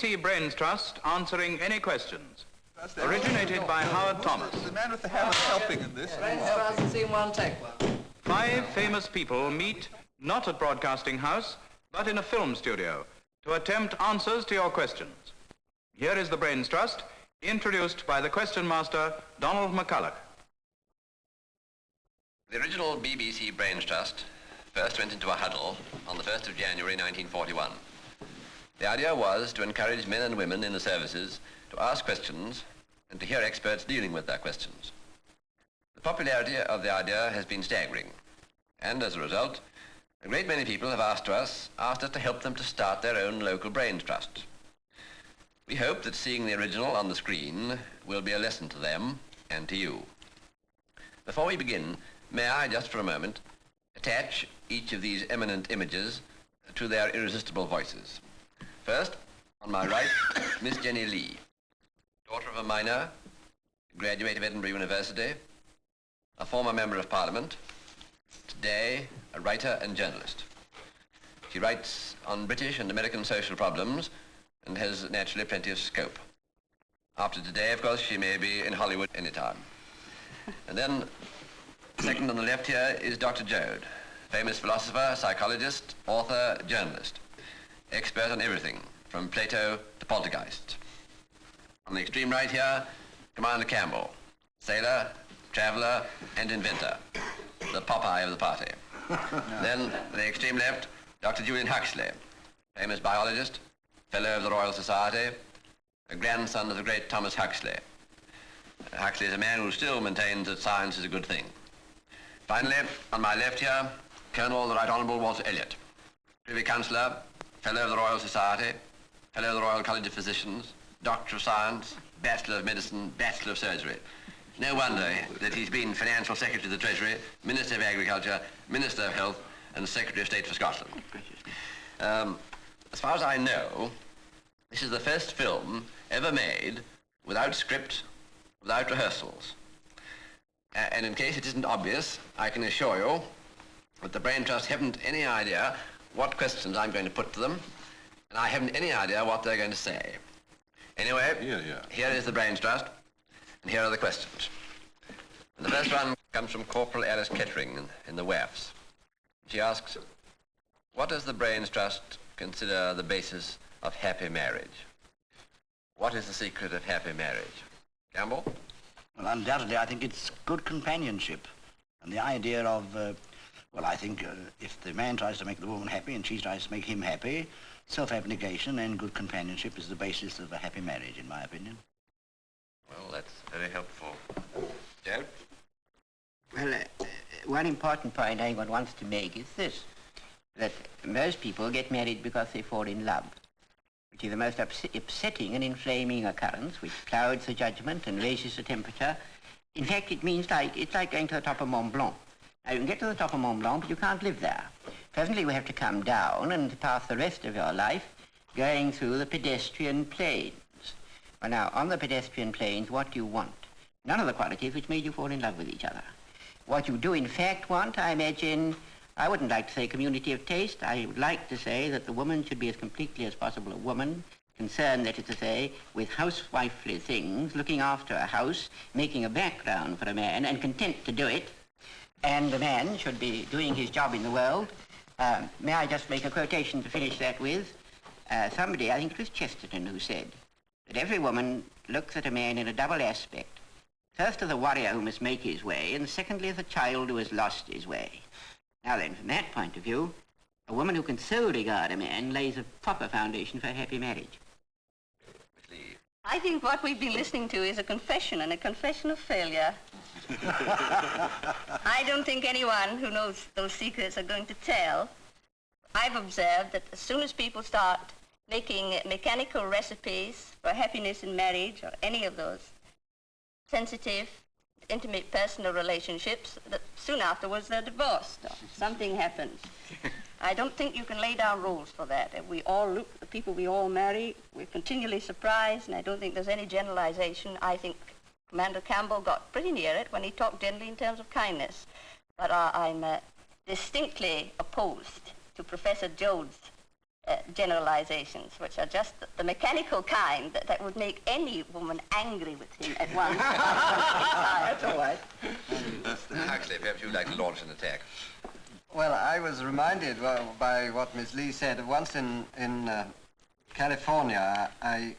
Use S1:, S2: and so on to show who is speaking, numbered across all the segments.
S1: BBC Brains Trust answering any questions. Originated by Howard Thomas.
S2: The man with the hat is helping in this.
S3: Brains Trust has seen one, take one.
S1: 5 famous people meet not at Broadcasting House, but in a film studio to attempt answers to your questions. Here is the Brains Trust, introduced by the question master, Donald McCulloch.
S4: The original BBC Brains Trust first went into a huddle on the 1st of January 1941. The idea was to encourage men and women in the services to ask questions and to hear experts dealing with their questions. The popularity of the idea has been staggering, and as a result, a great many people have asked us to help them to start their own local Brains Trust. We hope that seeing the original on the screen will be a lesson to them and to you. Before we begin, may I, just for a moment, attach each of these eminent images to their irresistible voices. First, on my right, Miss Jenny Lee, daughter of a miner, graduate of Edinburgh University, a former member of Parliament, today a writer and journalist. She writes on British and American social problems and has naturally plenty of scope. After today, of course, she may be in Hollywood anytime. And then, second on the left here is Dr. Joad, famous philosopher, psychologist, author, journalist, expert on everything, from Plato to poltergeists. On the extreme right here, Commander Campbell, sailor, traveller, and inventor, the Popeye of the party. Then, the extreme left, Dr. Julian Huxley, famous biologist, Fellow of the Royal Society, a grandson of the great Thomas Huxley. Huxley is a man who still maintains that science is a good thing. Finally, on my left here, Colonel the Right Honourable Walter Elliot, Privy Councillor, Fellow of the Royal Society, Fellow of the Royal College of Physicians, Doctor of Science, Bachelor of Medicine, Bachelor of Surgery. No wonder that he's been Financial Secretary of the Treasury, Minister of Agriculture, Minister of Health, and Secretary of State for Scotland. As far as I know, this is the first film ever made without script, without rehearsals. And in case it isn't obvious, I can assure you that the Brain Trust haven't any idea what questions I'm going to put to them, and I haven't any idea what they're going to say. Anyway, here is the Brains Trust, and here are the questions. And the first one comes from Corporal Alice Kettering in the WAFs. She asks, what does the Brains Trust consider the basis of happy marriage? What is the secret of happy marriage? Campbell?
S5: Well, undoubtedly, I think it's good companionship. And the idea of, well, I think if the man tries to make the woman happy and she tries to make him happy, self-abnegation and good companionship is the basis of a happy marriage, in my opinion.
S4: Well, that's very helpful. Joe?
S6: Well, one important point anyone wants to make is this, that most people get married because they fall in love, which is the most upsetting and inflaming occurrence, which clouds the judgment and raises the temperature. In fact, it's like going to the top of Mont Blanc. Now, you can get to the top of Mont Blanc, but you can't live there. Presently, we have to come down and pass the rest of your life going through the pedestrian plains. Well, now, on the pedestrian plains, what do you want? None of the qualities which made you fall in love with each other. What you do, in fact, want, I imagine, I wouldn't like to say community of taste. I would like to say that the woman should be as completely as possible a woman, concerned, that is to say, with housewifely things, looking after a house, making a background for a man, and content to do it. And the man should be doing his job in the world. May I just make a quotation to finish that with? Somebody, I think it was Chesterton, who said that every woman looks at a man in a double aspect. First, as a warrior who must make his way, and secondly, as a child who has lost his way. Now then, from that point of view, a woman who can so regard a man lays a proper foundation for a happy marriage.
S7: I think what we've been listening to is a confession, and a confession of failure. I don't think anyone who knows those secrets are going to tell. I've observed that as soon as people start making mechanical recipes for happiness in marriage or any of those sensitive, intimate personal relationships, that soon afterwards they're divorced. Or something happens. I don't think you can lay down rules for that. If we all look at the people we all marry, we're continually surprised, and I don't think there's any generalization. I think Commander Campbell got pretty near it when he talked generally in terms of kindness. But I'm distinctly opposed to Professor Joad's generalizations, which are just the mechanical kind that would make any woman angry with him at once.
S3: That's all right.
S4: Huxley, perhaps you'd like to launch an attack.
S8: Well, I was reminded by what Miss Lee said. Once in California, I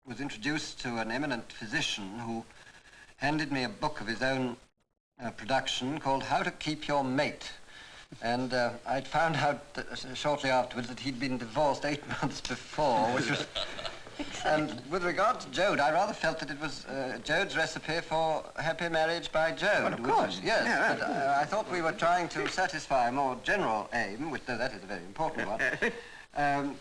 S8: was introduced to an eminent physician who handed me a book of his own production called How to Keep Your Mate. And I'd found out shortly afterwards that he'd been divorced 8 months before, which was... And with regard to Joad, I rather felt that it was Joad's recipe for happy marriage by Joad.
S5: Well, of course.
S8: Yes, yeah, but I thought we were trying to satisfy a more general aim, which, though that is a very important one.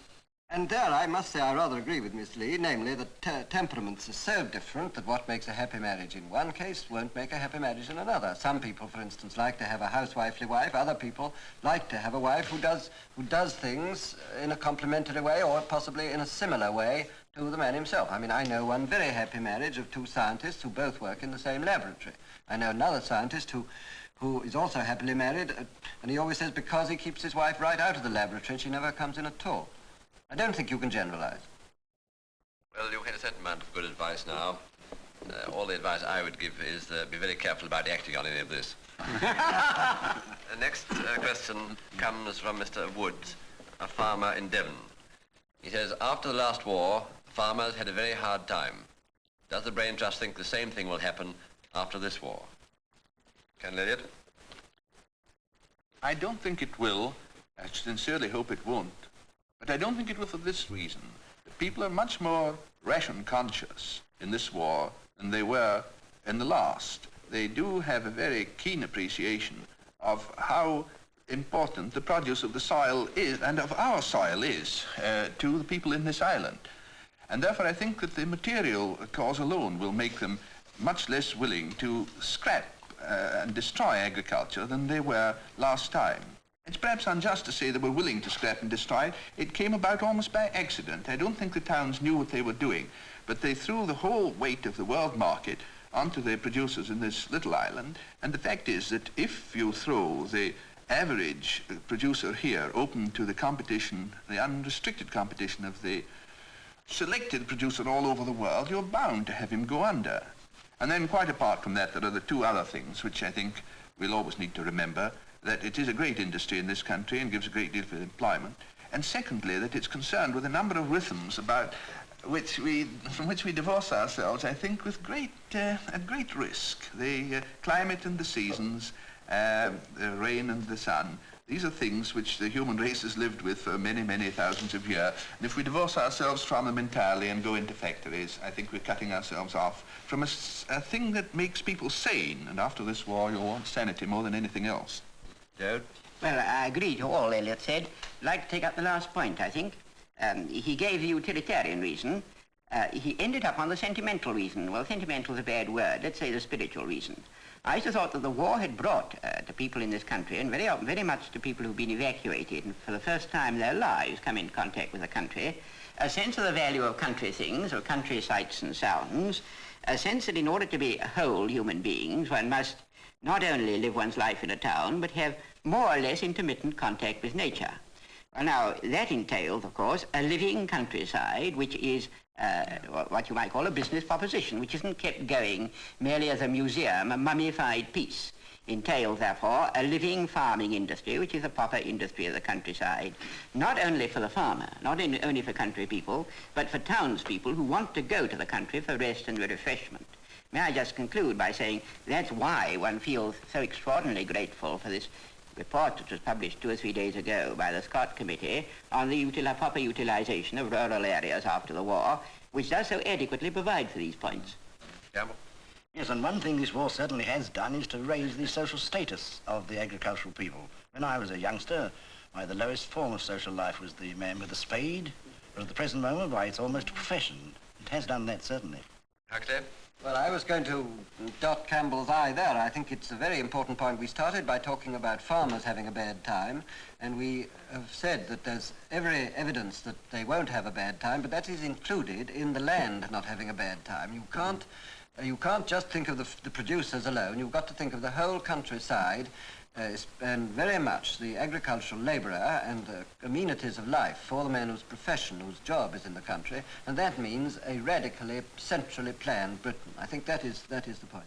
S8: And there, I must say, I rather agree with Miss Lee, namely that temperaments are so different that what makes a happy marriage in one case won't make a happy marriage in another. Some people, for instance, like to have a housewifely wife. Other people like to have a wife who does things in a complementary way or possibly in a similar way to the man himself. I mean, I know one very happy marriage of two scientists who both work in the same laboratory. I know another scientist who is also happily married, and he always says because he keeps his wife right out of the laboratory, she never comes in at all. I don't think you can generalize.
S4: Well, you've had a certain amount of good advice now. All the advice I would give is be very careful about acting on any of this. The next question comes from Mr. Woods, a farmer in Devon. He says, after the last war, farmers had a very hard time. Does the Brain Trust think the same thing will happen after this war? Colonel Elliot?
S2: I don't think it will. I sincerely hope it won't. But I don't think it will for this reason. The people are much more ration conscious in this war than they were in the last. They do have a very keen appreciation of how important the produce of the soil is, and of our soil is, to the people in this island. And therefore I think that the material cause alone will make them much less willing to scrap and destroy agriculture than they were last time. It's perhaps unjust to say they were willing to scrap and destroy it. It came about almost by accident. I don't think the towns knew what they were doing, but they threw the whole weight of the world market onto the producers in this little island. And the fact is that if you throw the average producer here open to the competition, the unrestricted competition of the selected producer all over the world, you're bound to have him go under. And then quite apart from that, there are the two other things which I think we'll always need to remember: that it is a great industry in this country and gives a great deal of employment, and secondly, that it's concerned with a number of rhythms about from which we divorce ourselves, I think, with at great risk. The climate and the seasons, the rain and the sun. These are things which the human race has lived with for many, many thousands of years. And if we divorce ourselves from them entirely and go into factories, I think we're cutting ourselves off from a thing that makes people sane. And after this war, you'll want sanity more than anything else.
S4: Joad?
S6: Well, I agree to all Elliot said. I'd like to take up the last point, I think. He gave the utilitarian reason. He ended up on the sentimental reason. Well, sentimental is a bad word. Let's say the spiritual reason. I used to thought that the war had brought to people in this country, and very much to people who've been evacuated and for the first time in their lives come in contact with the country, a sense of the value of country things, of country sights and sounds, a sense that in order to be whole human beings, one must not only live one's life in a town, but have more or less intermittent contact with nature. Well, now, that entails, of course, a living countryside, which is what you might call a business proposition, which isn't kept going merely as a museum, a mummified piece. Entails, therefore, a living farming industry, which is a proper industry of the countryside, not only for the farmer, not only for country people, but for townspeople who want to go to the country for rest and refreshment. May I just conclude by saying that's why one feels so extraordinarily grateful for this report that was published 2 or 3 days ago by the Scott Committee on the proper utilization of rural areas after the war, which does so adequately provide for these points.
S4: Campbell?
S5: Yes, and one thing this war certainly has done is to raise the social status of the agricultural people. When I was a youngster, why, the lowest form of social life was the man with a spade, but at the present moment, why, it's almost a profession. It has done that, certainly.
S4: Huxley?
S8: Well, I was going to dot Campbell's eye there. I think it's a very important point. We started by talking about farmers having a bad time, and we have said that there's every evidence that they won't have a bad time, but that is included in the land not having a bad time. You can't just think of the producers alone. You've got to think of the whole countryside and very much the agricultural labourer and the amenities of life for the man whose profession, whose job is in the country, and that means a radically, centrally planned Britain. I think that is the point.